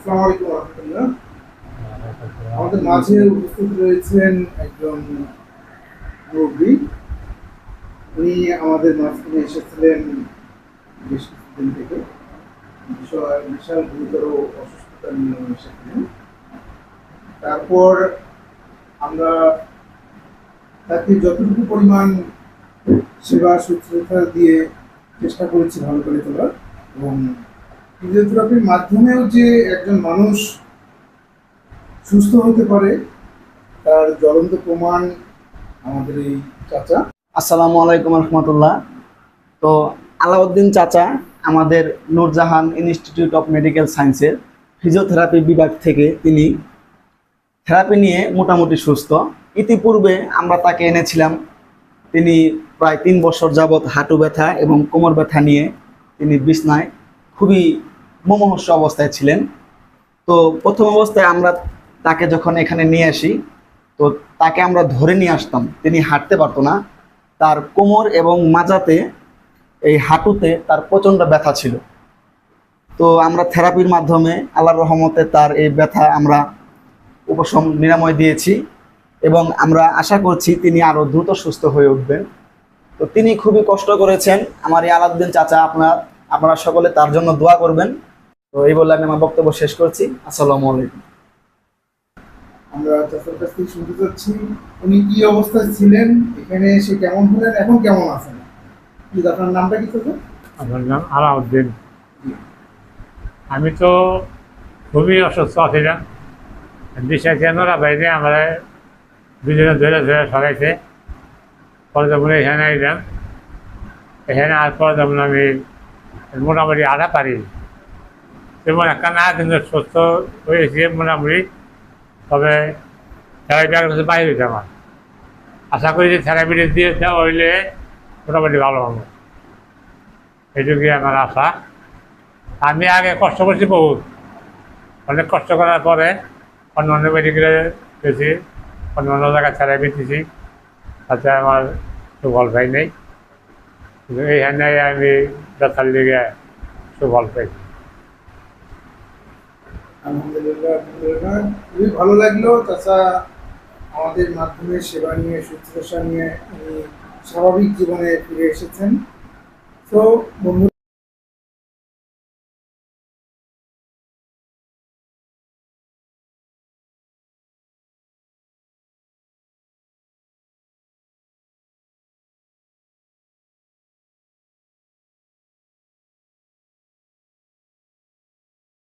আসসালামু আলাইকুম রাহমাতুল্লাহ। আমাদের মাঝে উপস্থিত রয়েছেন একজন মুরব্বী। উনি আমাদের মাঝখানে এসেছিলেন বেশ কিছুদিন থেকে। বিশাল গুরুতর অসুস্থতা নিয়ে উনি এসেছিলেন। তারপর আমরা তাকে যতটুকু পরিমাণ সেবা শুশ্রূষা দিয়ে চেষ্টা করেছি ভালো করে তোলার, এবং ফিজিওথেরাপির মাধ্যমেও যে একজন মানুষ সুস্থ হতে পারে তার জ্বলন্ত প্রমাণ আমাদের এই চাচা। আসসালামু আলাইকুম রহমতুল্লাহ। তো আলাউদ্দিন চাচা আমাদের নূরজাহান ইনস্টিটিউট অফ মেডিকেল সায়েন্সের ফিজিওথেরাপি বিভাগ থেকে তিনি থেরাপি নিয়ে মোটামুটি সুস্থ। ইতিপূর্বে আমরা তাকে এনেছিলাম, তিনি প্রায় 3 বছর যাবৎ হাঁটু ব্যথা এবং কোমর ব্যথা নিয়ে তিনি বিছনায় খুবই মুমূর্ষু অবস্থায় ছিলেন। তো প্রথম অবস্থায় আমরা তাকে যখন এখানে নিয়ে আসি, তো তাকে আমরা ধরে নিয়ে আসতাম, তিনি হাঁটতে পারতো না। তার কোমর এবং মাজাতে, এই হাঁটুতে তার প্রচণ্ড ব্যথা ছিল। তো আমরা থেরাপির মাধ্যমে আল্লাহর রহমতে তার এই ব্যথা আমরা উপশম নিরাময় দিয়েছি এবং আমরা আশা করছি তিনি আরও দ্রুত সুস্থ হয়ে উঠবেন। তো তিনি খুবই কষ্ট করেছেন, আমার এই আলাউদ্দিন চাচা। আপনারা সকলে তার জন্য দোয়া করবেন। তো এই বলে আমি আমার বক্তব্য শেষ করছি। আসসালামু আলাইকুম। আমরা চাচার কাছ থেকে শুনতে চাচ্ছি উনি কি অবস্থায় ছিলেন, এখানে এসে কেমন হলেন, এখন কেমন আছেন। কি আপনার নামটা কি চাচা? আমার নাম আলাউদ্দিন। আমি তো খুবই অসুস্থ ছিলাম। দিশা কেনরা বাইরে আমরা দুজনে ধরে ধরে সরাইছে। পরে যখন এখানে এলাম, এখানে আর পরে যখন আমি মোটামুটি আধা পারি, তেমন একটা না, কিন্তু সুস্থ হয়েছে মোটামুটি। তবে থেরাপিটার কাছে বাইরে হয়েছে আমার। আশা করি যে থেরাপিটা দিয়ে দেওয়া হইলে মোটামুটি ভালো হবে, এইটুকুই আমার আশা। আমি আগে কষ্ট করছি বহুত, অনেক কষ্ট করার পরে অন্য অন্য মেডিকেলে গেছি, অন্য অন্য জায়গায় থেরাপি দিয়েছি, তাতে আমার সুফল পাই নেই। কিন্তু এইখানে আমি ব্যথার লিগে সুফল পাইছি। আলহামদুলিল্লাহ, আলহামদুলিল্লাহ, খুবই ভালো লাগলো চাচা আমাদের মাধ্যমে সেবা নিয়ে শুশ্রূষা নিয়ে উনি স্বাভাবিক জীবনে ফিরে এসেছেন। তো বন্ধু